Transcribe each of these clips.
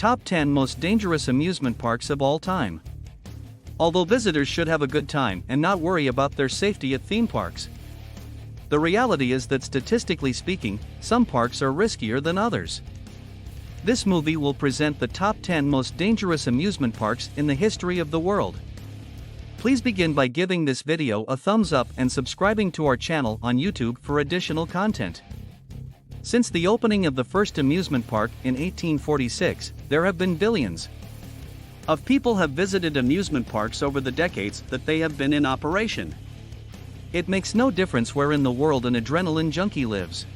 Top 10 Most Dangerous Amusement Parks of All Time. Although visitors should have a good time and not worry about their safety at theme parks, the reality is that statistically speaking, some parks are riskier than others. This movie will present the top 10 most dangerous amusement parks in the history of the world. Please begin by giving this video a thumbs up and subscribing to our channel on YouTube for additional content. Since the opening of the first amusement park in 1846, there have been billions of people have visited amusement parks over the decades that they have been in operation. It makes no difference where in the world an adrenaline junkie lives.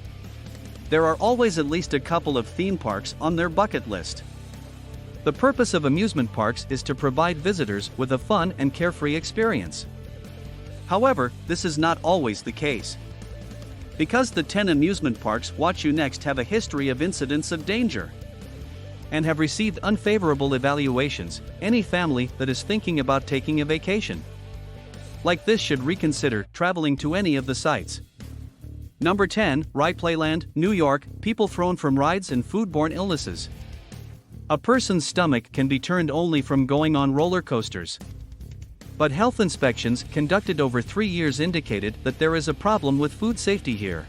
There are always at least a couple of theme parks on their bucket list. The purpose of amusement parks is to provide visitors with a fun and carefree experience. However, this is not always the case. Because the 10 amusement parks watch you next have a history of incidents of danger and have received unfavorable evaluations, any family that is thinking about taking a vacation like this should reconsider traveling to any of the sites. Number 10, Ride Playland, New York. People thrown from rides and foodborne illnesses. A person's stomach can be turned only from going on roller coasters. But health inspections conducted over 3 years indicated that there is a problem with food safety here.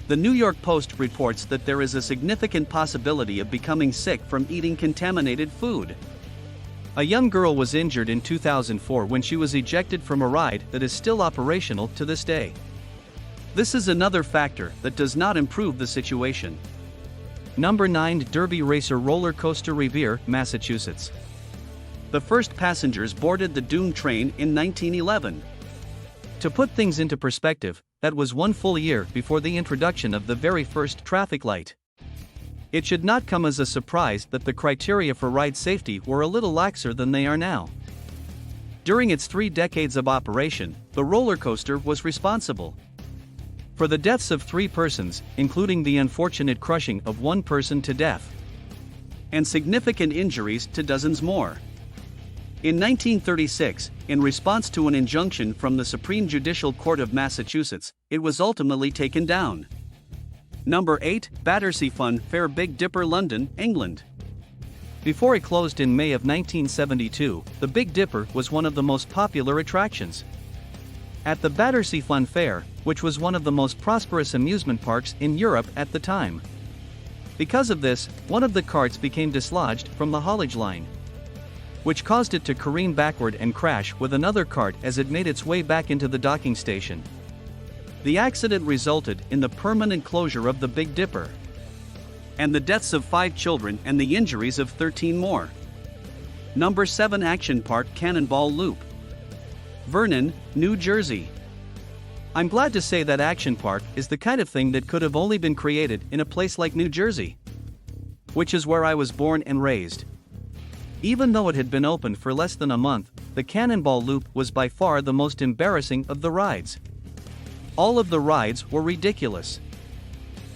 The New York Post reports that there is a significant possibility of becoming sick from eating contaminated food. A young girl was injured in 2004 when she was ejected from a ride that is still operational to this day. This is another factor that does not improve the situation. Number 9, Derby Racer Roller Coaster, Revere, Massachusetts. The first passengers boarded the Dune train in 1911. To put things into perspective, that was 1 full year before the introduction of the very first traffic light. It should not come as a surprise that the criteria for ride safety were a little laxer than they are now. During its 3 decades of operation, the roller coaster was responsible for the deaths of 3 persons, including the unfortunate crushing of 1 person to death, and significant injuries to dozens more. In 1936, in response to an injunction from the Supreme Judicial Court of Massachusetts, it was ultimately taken down. Number 8, Battersea Fun Fair, Big Dipper, London, England. Before it closed in May of 1972, the Big Dipper was one of the most popular attractions at the Battersea Fun Fair, which was one of the most prosperous amusement parks in Europe at the time. Because of this, one of the carts became dislodged from the haulage line, which caused it to careen backward and crash with another cart as it made its way back into the docking station. The accident resulted in the permanent closure of the Big Dipper and the deaths of 5 children and the injuries of 13 more. Number 7, Action Park Cannonball Loop, Vernon, New Jersey. I'm glad to say that Action Park is the kind of thing that could have only been created in a place like New Jersey, which is where I was born and raised. Even though it had been open for less than a month, the Cannonball Loop was by far the most embarrassing of the rides. All of the rides were ridiculous.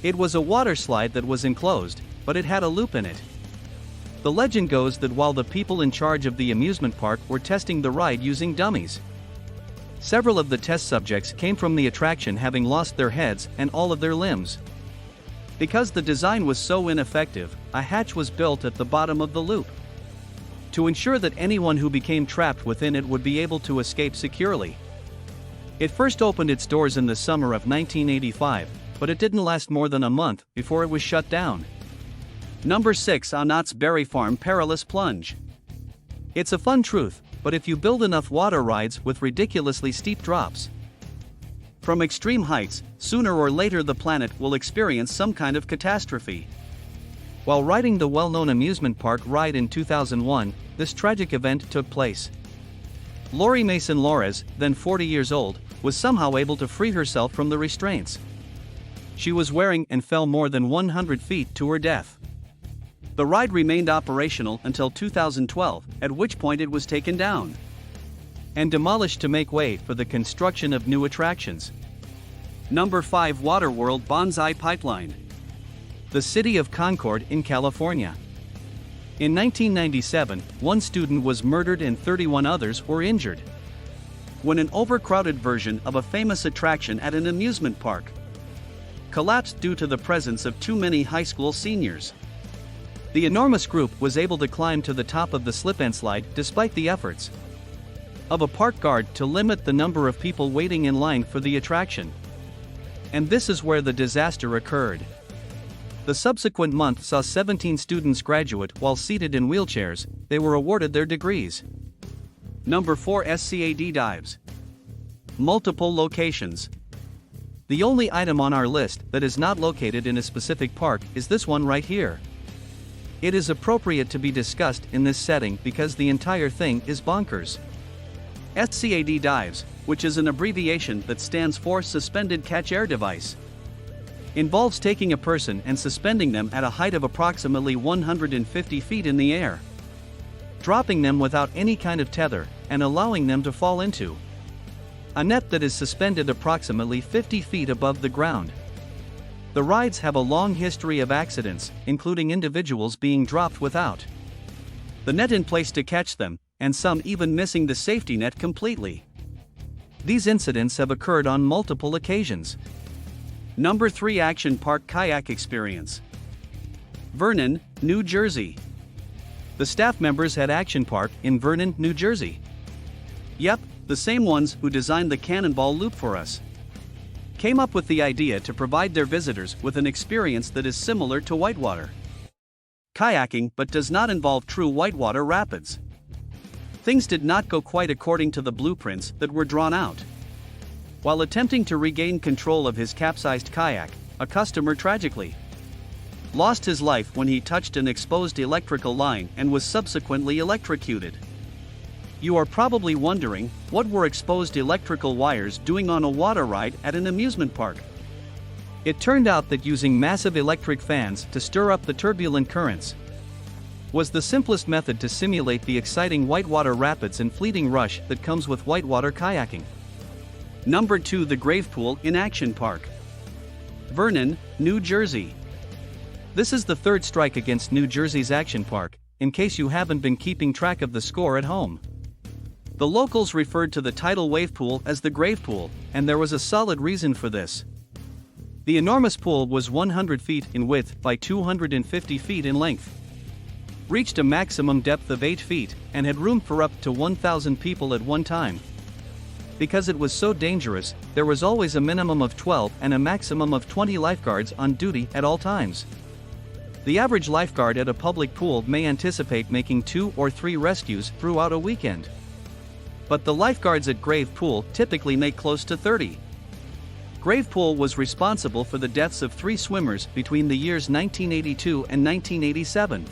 It was a water slide that was enclosed, but it had a loop in it. The legend goes that while the people in charge of the amusement park were testing the ride using dummies, several of the test subjects came from the attraction having lost their heads and all of their limbs. Because the design was so ineffective, a hatch was built at the bottom of the loop to ensure that anyone who became trapped within it would be able to escape securely. It first opened its doors in the summer of 1985, but it didn't last more than a month before it was shut down. Number 6, Knott's Berry Farm Perilous Plunge. It's a fun truth, but if you build enough water rides with ridiculously steep drops from extreme heights, sooner or later the planet will experience some kind of catastrophe. While riding the well-known amusement park ride in 2001, this tragic event took place. Lori Mason Lores, then 40 years old, was somehow able to free herself from the restraints she was wearing and fell more than 100 feet to her death. The ride remained operational until 2012, at which point it was taken down and demolished to make way for the construction of new attractions. Number 5, Waterworld Bonsai Pipeline, the city of Concord in California. In 1997, 1 student was murdered and 31 others were injured when an overcrowded version of a famous attraction at an amusement park collapsed due to the presence of too many high school seniors. The enormous group was able to climb to the top of the slip-and slide despite the efforts of a park guard to limit the number of people waiting in line for the attraction. And this is where the disaster occurred. The subsequent month saw 17 students graduate while seated in wheelchairs. They were awarded their degrees. Number 4, SCAD dives. Multiple locations. The only item on our list that is not located in a specific park is this one right here. It is appropriate to be discussed in this setting because the entire thing is bonkers. SCAD dives, which is an abbreviation that stands for Suspended Catch Air Device, involves taking a person and suspending them at a height of approximately 150 feet in the air, dropping them without any kind of tether, and allowing them to fall into a net that is suspended approximately 50 feet above the ground. The rides have a long history of accidents, including individuals being dropped without the net in place to catch them, and some even missing the safety net completely. These incidents have occurred on multiple occasions. Number 3, Action Park Kayak Experience. Vernon, New Jersey. The staff members at Action Park in Vernon, New Jersey. Yep, the same ones who designed the Cannonball Loop for us, came up with the idea to provide their visitors with an experience that is similar to whitewater kayaking but does not involve true whitewater rapids. Things did not go quite according to the blueprints that were drawn out. While attempting to regain control of his capsized kayak, a customer tragically lost his life when he touched an exposed electrical line and was subsequently electrocuted. You are probably wondering, what were exposed electrical wires doing on a water ride at an amusement park? It turned out that using massive electric fans to stir up the turbulent currents was the simplest method to simulate the exciting whitewater rapids and fleeting rush that comes with whitewater kayaking. Number 2, the Grave Pool in Action Park. Vernon, New Jersey. This is the third strike against New Jersey's Action Park, in case you haven't been keeping track of the score at home. The locals referred to the tidal wave pool as the Grave Pool, and there was a solid reason for this. The enormous pool was 100 feet in width by 250 feet in length, reached a maximum depth of 8 feet, and had room for up to 1,000 people at one time. Because it was so dangerous, there was always a minimum of 12 and a maximum of 20 lifeguards on duty at all times. The average lifeguard at a public pool may anticipate making 2 or 3 rescues throughout a weekend. But the lifeguards at Grave Pool typically make close to 30. Grave Pool was responsible for the deaths of 3 swimmers between the years 1982 and 1987.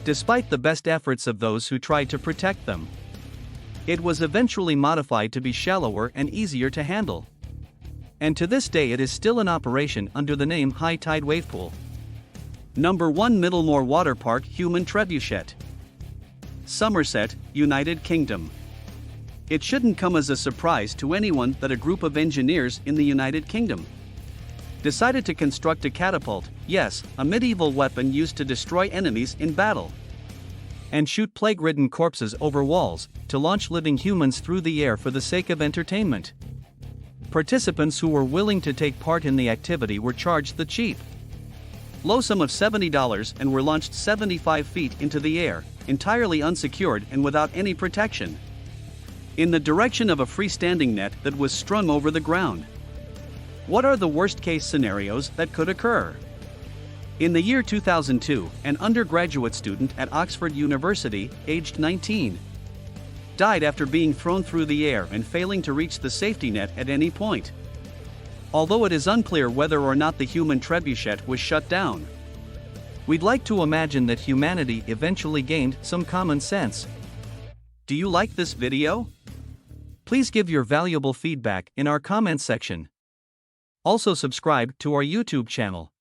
Despite the best efforts of those who tried to protect them, it was eventually modified to be shallower and easier to handle. And to this day it is still in operation under the name High Tide Wave Pool. Number 1, Middlemore Water Park Human Trebuchet. Somerset, United Kingdom. It shouldn't come as a surprise to anyone that a group of engineers in the United Kingdom decided to construct a catapult, yes, a medieval weapon used to destroy enemies in battle, and shoot plague-ridden corpses over walls, to launch living humans through the air for the sake of entertainment. Participants who were willing to take part in the activity were charged the cheap low sum of $70 and were launched 75 feet into the air, entirely unsecured and without any protection, in the direction of a freestanding net that was strung over the ground. What are the worst-case scenarios that could occur? In the year 2002, an undergraduate student at Oxford University, aged 19, died after being thrown through the air and failing to reach the safety net at any point. Although it is unclear whether or not the human trebuchet was shut down, we'd like to imagine that humanity eventually gained some common sense. Do you like this video? Please give your valuable feedback in our comments section. Also subscribe to our YouTube channel.